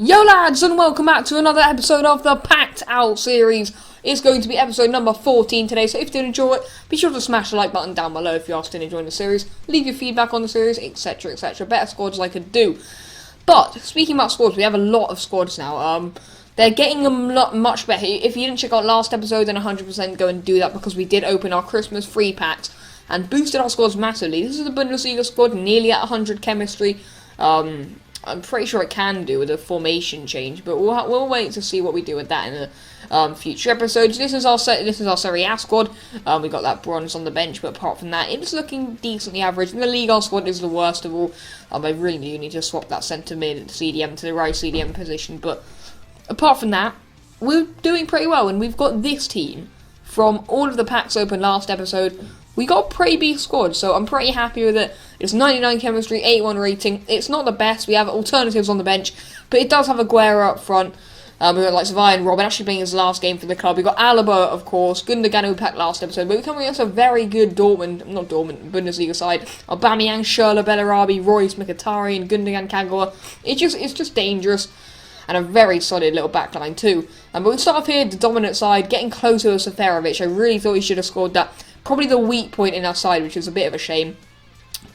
Yo lads, and welcome back to another episode of the Packed Out series. It's going to be episode number 14 today, so if you did enjoy it, be sure to smash the like button down below if you are still enjoying the series. Leave your feedback on the series, etc, etc. Better squads I could do. But, speaking about squads, we have a lot of squads now. They're getting much better. If you didn't check out last episode, then 100% go and do that, because we did open our Christmas free packs and boosted our squads massively. This is the Bundesliga squad, nearly at 100 chemistry. I'm pretty sure it can do with a formation change, but we'll wait to see what we do with that in the future episodes. This is our Serie A squad. We got that bronze on the bench, but apart from that, it's looking decently average. In the league, our squad is the worst of all. I really do need to swap that centre mid CDM to the right CDM position, but apart from that, we're doing pretty well, and we've got this team from all of the packs open last episode. We got a pretty big squad, so I'm pretty happy with it. It's 99 chemistry, 81 rating. It's not the best. We have alternatives on the bench, but it does have Aguero up front. We've got like Ian Robben actually playing his last game for the club. We've got Alaba, of course, Gundogan, who we packed last episode, but we're coming against a very good Bundesliga side. Aubameyang, Schürrle, Bellarabi, Royce, Mkhitaryan, Gundogan, Kagawa. It's just dangerous. And a very solid little backline too. But we start off here, the dominant side, getting closer to Seferovic. I really thought he should have scored that. Probably the weak point in our side, which is a bit of a shame.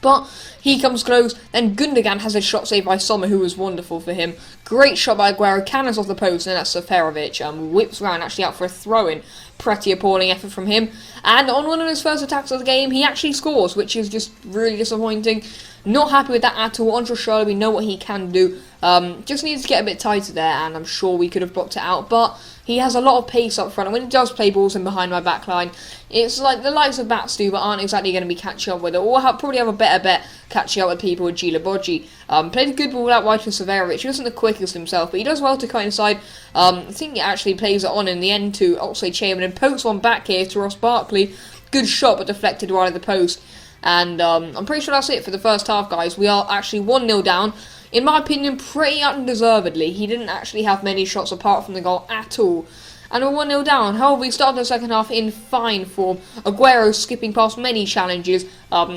But he comes close. Then Gundogan has a shot saved by Sommer, who was wonderful for him. Great shot by Aguero, cannons off the post, and that's Seferovic. Whips around actually out for a throw-in. Pretty appalling effort from him. And on one of his first attacks of the game, he actually scores, which is just really disappointing. Not happy with that at all. Andre Schürrle, we know what he can do. Just needs to get a bit tighter there, and I'm sure we could have blocked it out. But he has a lot of pace up front, and when he does play balls in behind my back line, it's like the likes of Batstu, but aren't exactly going to be catching up with it. Or probably have a better bet catching up with people with Gila Bodji. Played a good ball out wide for Seferovic. He wasn't the quickest himself, but he does well to cut inside. I think he actually plays it on in the end to Oxlade-Chamberlain and pokes one back here to Ross Barkley. Good shot, but deflected right at the post. And I'm pretty sure that's it for the first half, guys. We are actually 1-0 down. In my opinion, pretty undeservedly. He didn't actually have many shots apart from the goal at all. And we're 1-0 down. However, we started the second half in fine form. Aguero skipping past many challenges,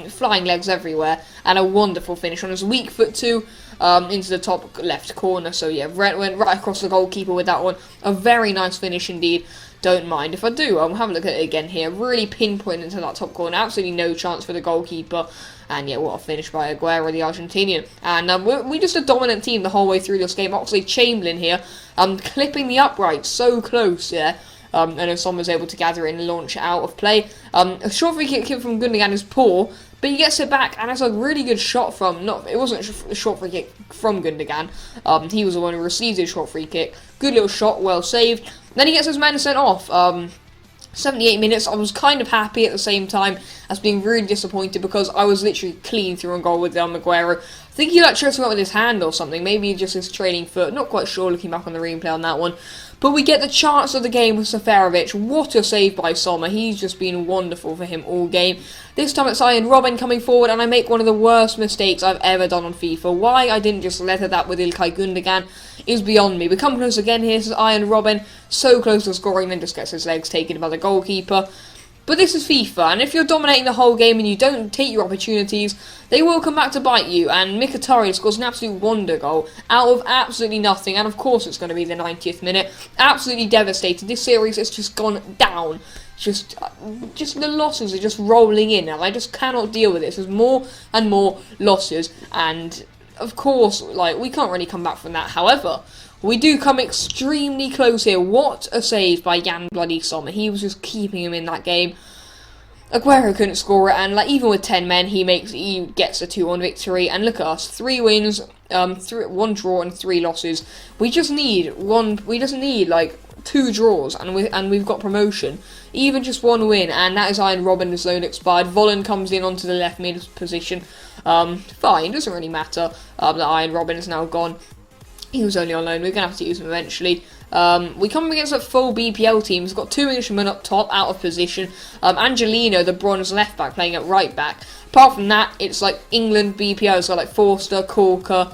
flying legs everywhere, and a wonderful finish on his weak foot too, into the top left corner. So yeah, went right across the goalkeeper with that one. A very nice finish indeed. Don't mind if I do. I'll have a look at it again here. Really pinpoint into that top corner. Absolutely no chance for the goalkeeper. And yeah, what a finish by Aguero, the Argentinian. And we're just a dominant team the whole way through this game. Oxlade-Chamberlain here, clipping the upright so close, yeah. And if someone was able to gather it and launch it out of play. A short free kick from Gundogan is poor, but he gets it back, and it's a really good shot from, it wasn't a short free kick from Gundogan. He was the one who received his short free kick. Good little shot, well saved. Then he gets his man sent off. 78 minutes, I was kind of happy at the same time as being really disappointed, because I was literally clean through on goal with Aguero. I think he tried to go with his hand or something, maybe just his trailing foot, not quite sure looking back on the replay on that one. But we get the chance of the game with Seferovic. What a save by Sommer. He's just been wonderful for him all game. This time it's Ian Robben coming forward, and I make one of the worst mistakes I've ever done on FIFA. Why I didn't just leather that with Ilkay Gundogan is beyond me. We come close again here to Ian Robben. So close to scoring, then just gets his legs taken by the goalkeeper. But this is FIFA, and if you're dominating the whole game and you don't take your opportunities, they will come back to bite you. And Mkhitaryan scores an absolute wonder goal out of absolutely nothing, and of course it's going to be the 90th minute. Absolutely devastated. This series has just gone down. Just the losses are just rolling in, and I just cannot deal with this. There's more and more losses, and of course, we can't really come back from that. However, we do come extremely close here. What a save by Jan bloody Sommer. He was just keeping him in that game. Aguero couldn't score it, and even with 10 men, he gets a 2-1 victory. And look at us, 3 wins, 1 draw, and 3 losses. We just need 2 draws, and we've got promotion. Even just 1 win, and that is Ian Robben. His loan expired. Volland comes in onto the left mid position. Fine, doesn't really matter that Ian Robben is now gone. He was only on loan. We're going to have to use him eventually. We come against a full BPL team. We've got 2 Englishmen up top, out of position. Angelino, the bronze left back, playing at right back. Apart from that, it's England BPL. So Forster, Corker,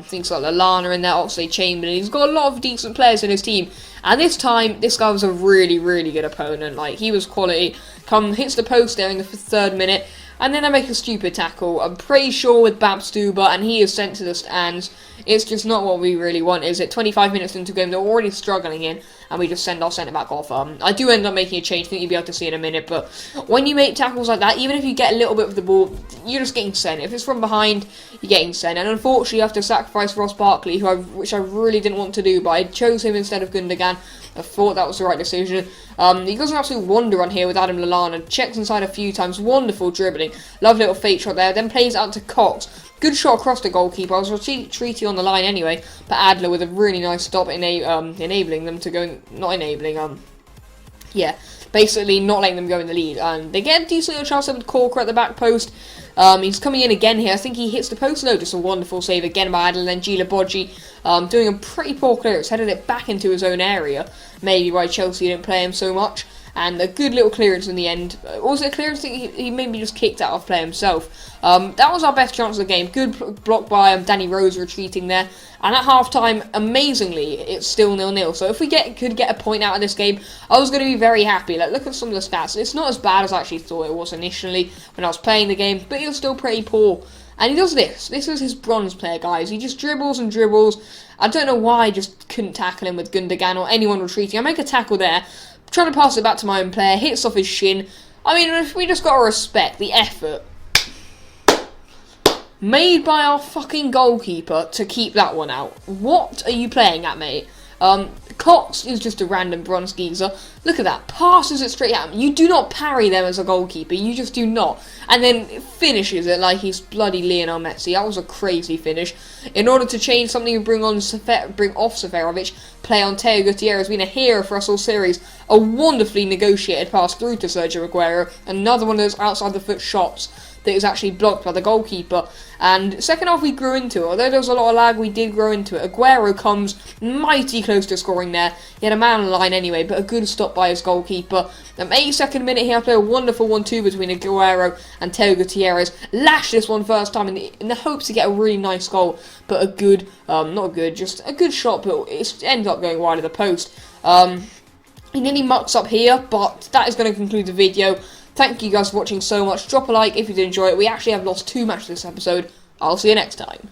things like Lallana in there, Oxlade-Chamberlain. He's got a lot of decent players in his team. And this time, this guy was a really, really good opponent. He was quality. Hits the post there in the 3rd minute. and then I make a stupid tackle. I'm pretty sure with Babstuber, and he is sent to the stands. It's just not what we really want, is it? 25 minutes into the game, they're already struggling in, and we just send our centre-back off. I do end up making a change, I think you'll be able to see in a minute, but when you make tackles like that, even if you get a little bit of the ball, you're just getting sent. If it's from behind, you're getting sent, and unfortunately you have to sacrifice Ross Barkley, which I really didn't want to do, but I chose him instead of Gundogan. I thought that was the right decision. He goes an absolute wonder on here with Adam Lallana, checks inside a few times, wonderful dribbling, love little fake shot there, then plays out to Cox. Good shot across the goalkeeper. I was retreating on the line anyway, but Adler with a really nice stop, enabling them to go. Basically not letting them go in the lead. And they get a decent little chance with Corker at the back post. He's coming in again here. I think he hits the post. No, just a wonderful save again by Adler. Then Gila Bodji doing a pretty poor clearance, headed it back into his own area. Maybe why Chelsea didn't play him so much. And a good little clearance in the end. Was it a clearance? I think he maybe just kicked out of play himself. That was our best chance of the game. Good block by Danny Rose retreating there. And at half-time, amazingly, it's still 0-0. So if we could get a point out of this game, I was going to be very happy. Like, look at some of the stats. It's not as bad as I actually thought it was initially when I was playing the game, but it was still pretty poor. And he does this. This is his bronze player, guys. He just dribbles and dribbles. I don't know why I just couldn't tackle him with Gundogan or anyone retreating. I make a tackle there, trying to pass it back to my own player, hits off his shin. I mean, we just got to respect the effort made by our fucking goalkeeper to keep that one out. What are you playing at, mate? Cox is just a random bronze geezer. Look at that. Passes it straight at him. You do not parry them as a goalkeeper. You just do not. And then finishes it like he's bloody Lionel Messi. That was a crazy finish. In order to change something and bring off Seferovic, play on Teo Gutierrez, been a hero for us all series. A wonderfully negotiated pass through to Sergio Aguero. Another one of those outside the foot shots that was actually blocked by the goalkeeper. And second half we grew into it. Although there was a lot of lag, we did grow into it. Aguero comes mighty close to scoring there. He had a man on the line anyway, but a good stop by his goalkeeper. 82nd minute here, I play a wonderful 1-2 between Aguero and Teo Gutierrez. Lashed this one first time in the hopes to get a really nice goal, but a good, just a good shot, but it ended up going wide of the post. He nearly mucks up here, but that is going to conclude the video. Thank you guys for watching so much. Drop a like if you did enjoy it. We actually have lost 2 matches this episode. I'll see you next time.